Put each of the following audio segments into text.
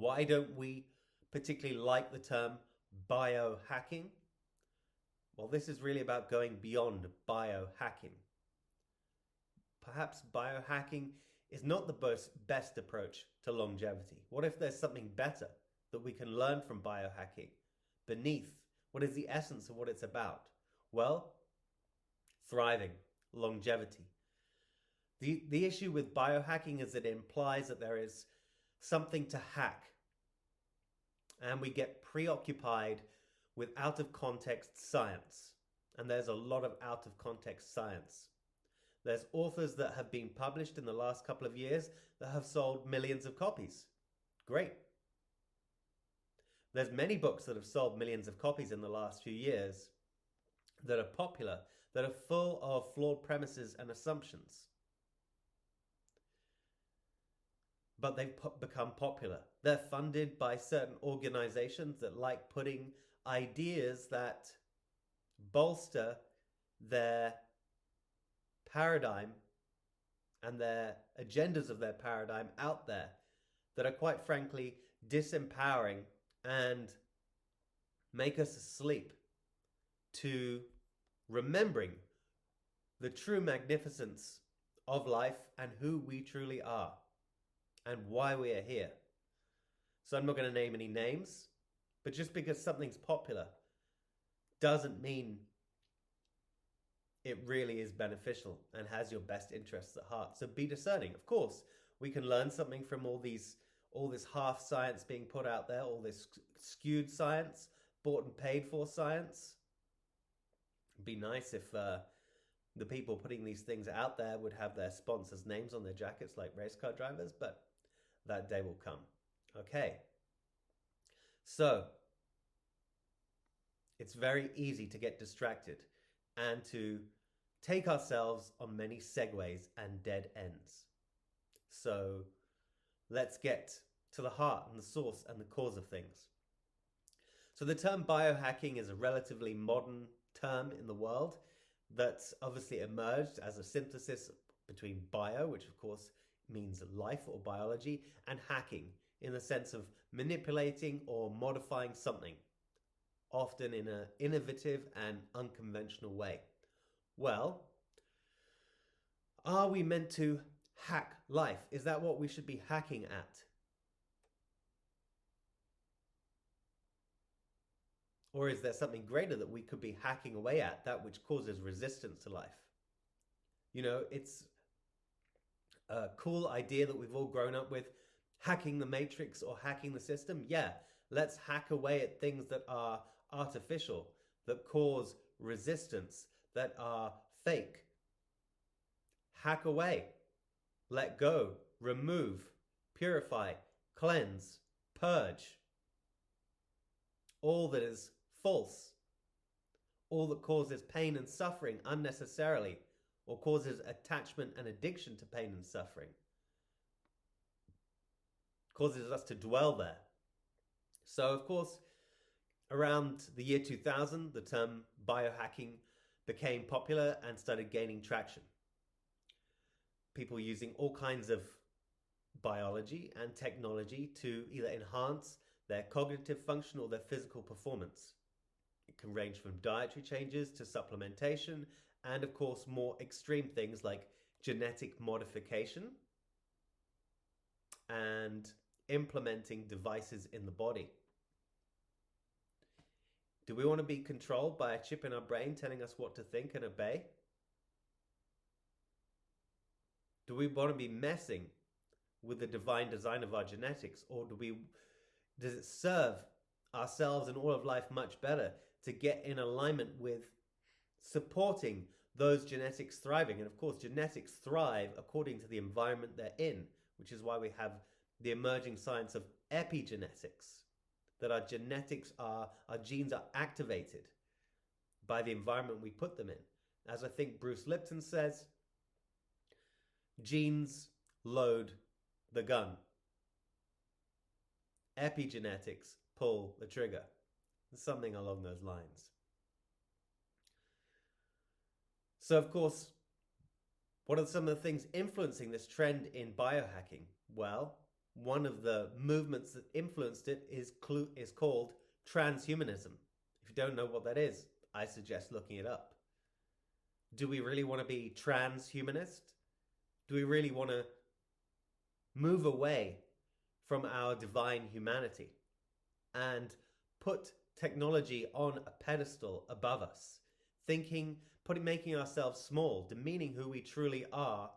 Why don't we particularly like the term biohacking? Well, this is really about going beyond biohacking. Perhaps biohacking is not the best approach to longevity. What if there's something better that we can learn from biohacking beneath what is the essence of what it's about? Well, thriving, longevity. The issue with biohacking is that it implies that there is something to hack, and we get preoccupied with out of context science. And there's a lot of out of context science. There's authors that have been published in the last couple of years that have sold millions of copies. Great. There's many books that have sold millions of copies in the last few years that are popular, that are full of flawed premises and assumptions. But they've become popular. They're funded by certain organizations that like putting ideas that bolster their paradigm and their agendas of their paradigm out there, that are quite frankly disempowering and make us asleep to remembering the true magnificence of life and who we truly are and why we are here. So I'm not going to name any names, but just because something's popular doesn't mean it really is beneficial and has your best interests at heart. So be discerning. Of course, we can learn something from all this half science being put out there, all this skewed science, bought and paid for science. It'd be nice if the people putting these things out there would have their sponsors' names on their jackets like race car drivers, but that day will come. Okay. So it's very easy to get distracted and to take ourselves on many segues and dead ends. So let's get to the heart and the source and the cause of things. So the term biohacking is a relatively modern term in the world that's obviously emerged as a synthesis between bio, which of course means life or biology, and hacking in the sense of manipulating or modifying something, often in an innovative and unconventional way. Well, are we meant to hack life? Is that what we should be hacking at? Or is there something greater that we could be hacking away at, that which causes resistance to life? You know, it's a cool idea that we've all grown up with, hacking the matrix or hacking the system. Yeah, let's hack away at things that are artificial, that cause resistance, that are fake. Hack away, let go, remove, purify, cleanse, purge. All that is false, all that causes pain and suffering unnecessarily, or causes attachment and addiction to pain and suffering, causes us to dwell there. So, of course, around the year 2000, the term biohacking became popular and started gaining traction. People using all kinds of biology and technology to either enhance their cognitive function or their physical performance. It can range from dietary changes to supplementation, and of course more extreme things like genetic modification and implementing devices in the body. Do we want to be controlled by a chip in our brain telling us what to think and obey? Do we want to be messing with the divine design of our genetics, or does it serve ourselves and all of life much better to get in alignment with supporting those genetics thriving? And of course, genetics thrive according to the environment they're in, which is why we have the emerging science of epigenetics, that our genes are activated by the environment we put them in. As I think Bruce Lipton says, genes load the gun. Epigenetics pull the trigger. Something along those lines. So, of course, what are some of the things influencing this trend in biohacking? Well, one of the movements that influenced it is called transhumanism. If you don't know what that is, I suggest looking it up. Do we really want to be transhumanist? Do we really want to move away from our divine humanity and put technology on a pedestal above us, making ourselves small, demeaning who we truly are,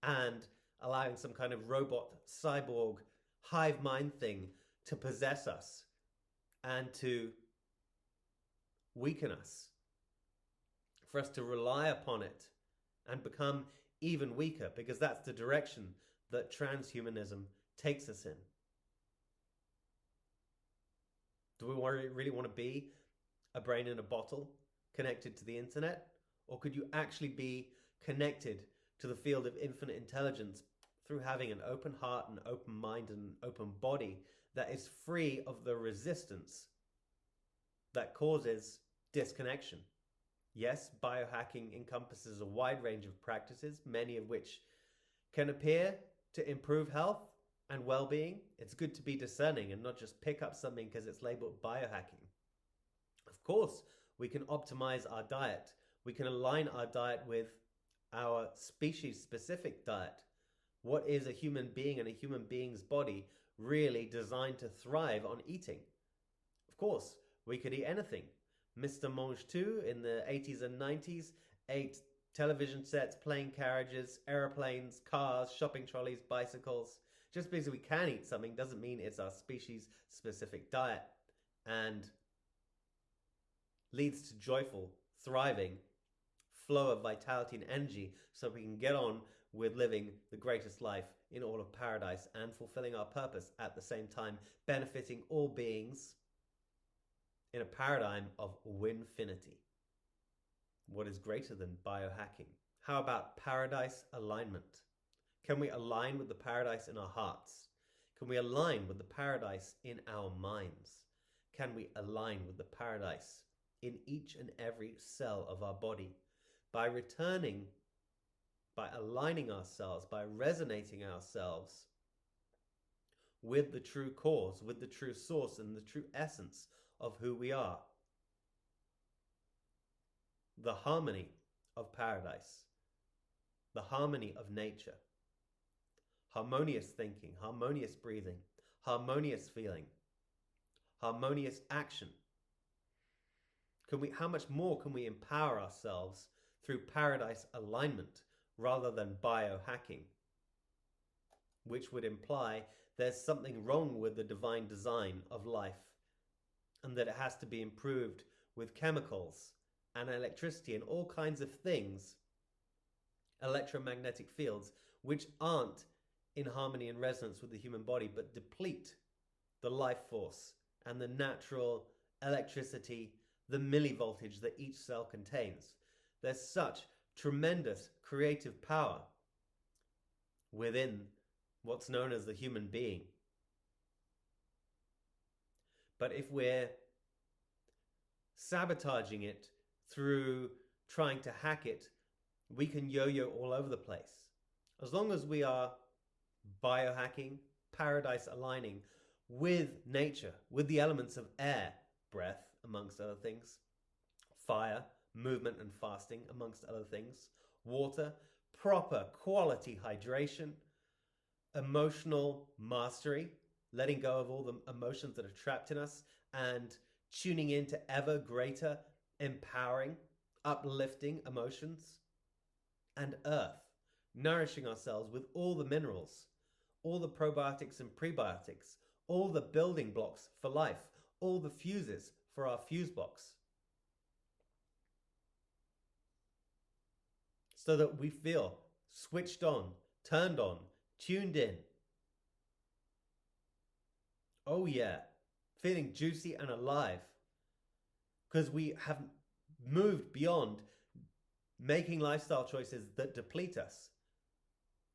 and allowing some kind of robot, cyborg, hive mind thing to possess us and to weaken us, for us to rely upon it and become even weaker, because that's the direction that transhumanism takes us in. Do we really want to be a brain in a bottle connected to the internet? Or could you actually be connected to the field of infinite intelligence through having an open heart, an open mind, and an open body that is free of the resistance that causes disconnection? Yes, biohacking encompasses a wide range of practices, many of which can appear to improve health and well-being. It's good to be discerning and not just pick up something because it's labeled biohacking. Of course, we can optimize our diet. We can align our diet with our species-specific diet. What is a human being and a human being's body really designed to thrive on eating? Of course, we could eat anything. Mr. Mange Tout in the 80s and 90s ate television sets, plane carriages, airplanes, cars, shopping trolleys, bicycles. Just because we can eat something doesn't mean it's our species-specific diet, and leads to joyful, thriving flow of vitality and energy so we can get on with living the greatest life in all of paradise and fulfilling our purpose at the same time, benefiting all beings in a paradigm of winfinity. What is greater than biohacking? How about paradise alignment? Can we align with the paradise in our hearts? Can we align with the paradise in our minds? Can we align with the paradise in each and every cell of our body by aligning ourselves, by resonating ourselves with the true cause, with the true source and the true essence of who we are? The harmony of paradise, the harmony of nature, harmonious thinking, harmonious breathing, harmonious feeling, harmonious action. How much more can we empower ourselves through paradise alignment rather than biohacking, which would imply there's something wrong with the divine design of life and that it has to be improved with chemicals and electricity and all kinds of things, electromagnetic fields, which aren't in harmony and resonance with the human body, but deplete the life force and the natural electricity, the millivoltage that each cell contains. There's such tremendous creative power within what's known as the human being. But if we're sabotaging it through trying to hack it, we can yo-yo all over the place. As long as we are biohacking, paradise aligning with nature, with the elements of air, breath, amongst other things, fire, movement and fasting, amongst other things, water, proper quality hydration, emotional mastery, letting go of all the emotions that are trapped in us and tuning into ever greater, empowering, uplifting emotions, and earth, nourishing ourselves with all the minerals, all the probiotics and prebiotics, all the building blocks for life, all the fuses for our fuse box, so that we feel switched on, turned on, tuned in. Oh yeah, feeling juicy and alive, because we have moved beyond making lifestyle choices that deplete us,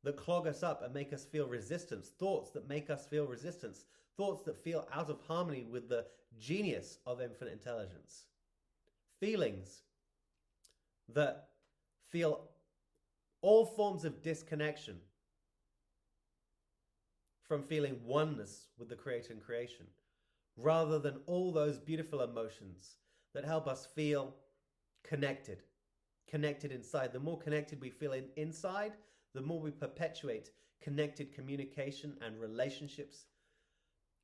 that clog us up and make us feel resistance, thoughts that make us feel resistance, thoughts that feel out of harmony with the genius of infinite intelligence, feelings that feel all forms of disconnection from feeling oneness with the Creator and creation, rather than all those beautiful emotions that help us feel connected, connected inside. The more connected we feel inside, the more we perpetuate connected communication and relationships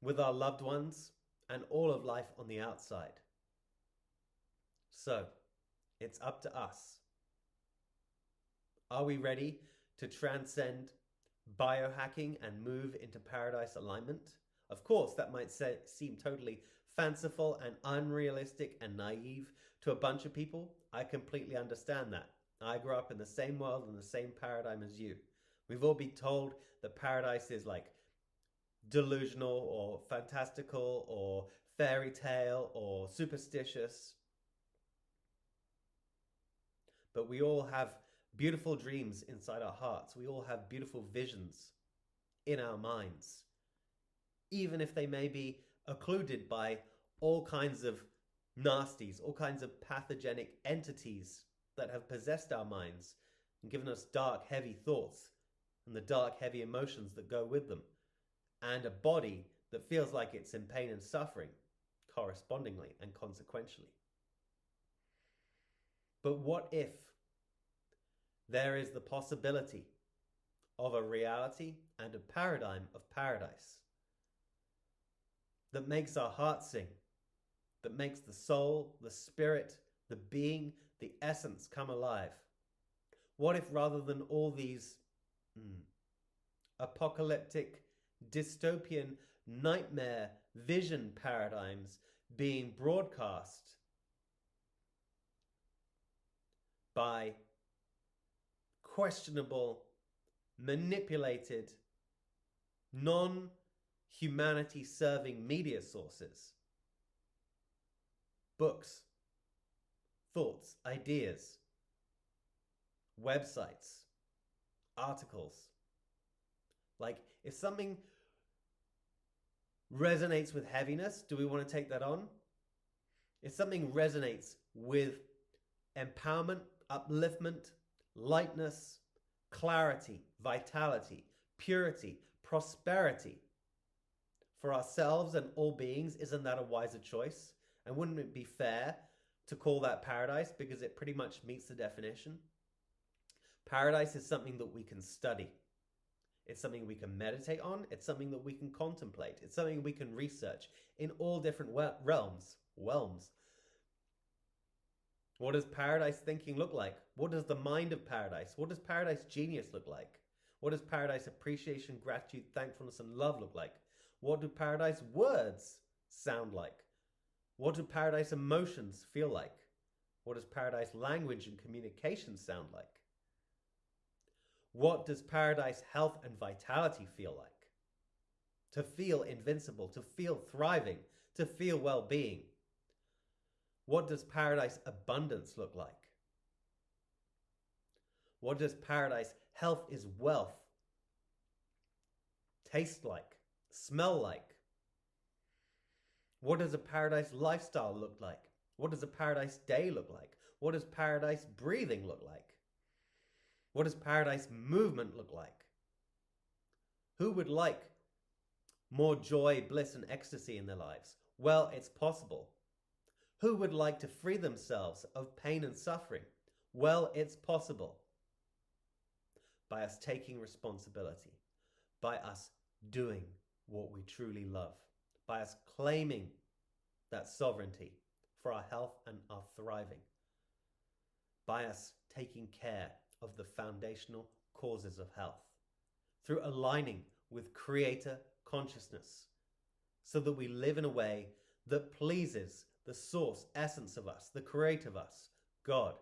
with our loved ones and all of life on the outside. So, it's up to us. Are we ready to transcend biohacking and move into paradise alignment? Of course, that might seem totally fanciful and unrealistic and naive to a bunch of people. I completely understand that. I grew up in the same world and the same paradigm as you. We've all been told that paradise is like delusional or fantastical or fairy tale or superstitious. But we all have beautiful dreams inside our hearts. We all have beautiful visions in our minds, even if they may be occluded by all kinds of nasties, all kinds of pathogenic entities that have possessed our minds and given us dark, heavy thoughts and the dark, heavy emotions that go with them, and a body that feels like it's in pain and suffering correspondingly and consequentially. But what if there is the possibility of a reality and a paradigm of paradise that makes our heart sing, that makes the soul, the spirit, the being, the essence come alive? What if rather than all these apocalyptic, dystopian, nightmare vision paradigms being broadcast by questionable, manipulated, non-humanity serving media sources, books, thoughts, ideas, websites, articles? Like, if something resonates with heaviness, do we want to take that on? If something resonates with empowerment, upliftment, lightness, clarity, vitality, purity, prosperity for ourselves and all beings, isn't that a wiser choice? And wouldn't it be fair to call that paradise, because it pretty much meets the definition? Paradise is something that we can study. It's something we can meditate on. It's something that we can contemplate. It's something we can research in all different realms. What does paradise thinking look like? What does the mind of paradise? What does paradise genius look like? What does paradise appreciation, gratitude, thankfulness, and love look like? What do paradise words sound like? What do paradise emotions feel like? What does paradise language and communication sound like? What does paradise health and vitality feel like? To feel invincible, to feel thriving, to feel well-being. What does paradise abundance look like? What does paradise health is wealth taste like, smell like? What does a paradise lifestyle look like? What does a paradise day look like? What does paradise breathing look like? What does paradise movement look like? Who would like more joy, bliss, and ecstasy in their lives? Well, it's possible. Who would like to free themselves of pain and suffering? Well, it's possible. By us taking responsibility, by us doing what we truly love, by us claiming that sovereignty for our health and our thriving, by us taking care of the foundational causes of health, through aligning with creator consciousness, so that we live in a way that pleases the source essence of us, the creator of us, God,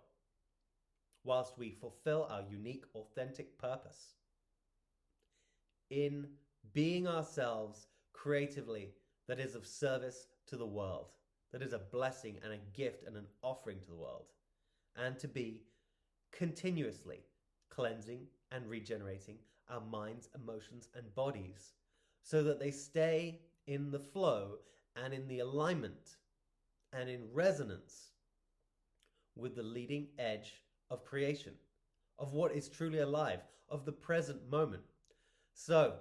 whilst we fulfill our unique, authentic purpose in being ourselves creatively, that is of service to the world, that is a blessing and a gift and an offering to the world, and to be continuously cleansing and regenerating our minds, emotions, and bodies so that they stay in the flow and in the alignment and in resonance with the leading edge of creation, of what is truly alive, of the present moment. So,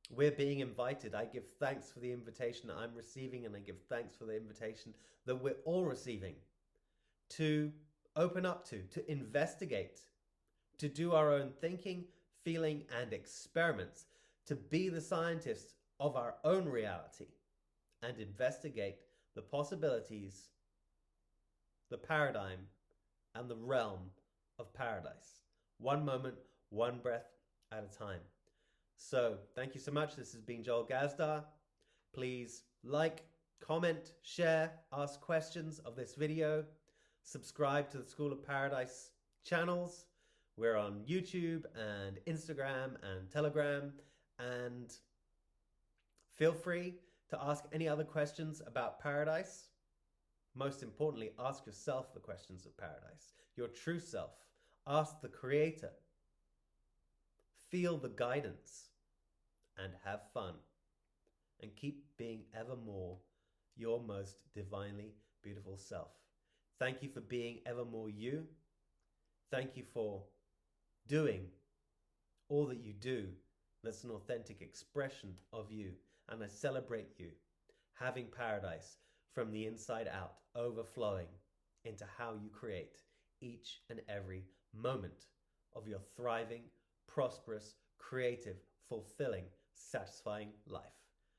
We're being invited. I give thanks for the invitation I'm receiving, and I give thanks for the invitation that we're all receiving to open up to investigate, to do our own thinking, feeling, and experiments, to be the scientists of our own reality and investigate the possibilities, the paradigm, and the realm of paradise. One moment, one breath at a time. So, thank you so much. This has been Joel Gazdar. Please like, comment, share, ask questions of this video. Subscribe to the School of Paradise channels. We're on YouTube and Instagram and Telegram. And feel free to ask any other questions about paradise. Most importantly, ask yourself the questions of paradise, your true self. Ask the Creator. Feel the guidance and have fun. And keep being ever more your most divinely beautiful self. Thank you for being ever more you. Thank you for doing all that you do that's an authentic expression of you. And I celebrate you having paradise from the inside out, overflowing into how you create each and every moment of your thriving, prosperous, creative, fulfilling, satisfying life.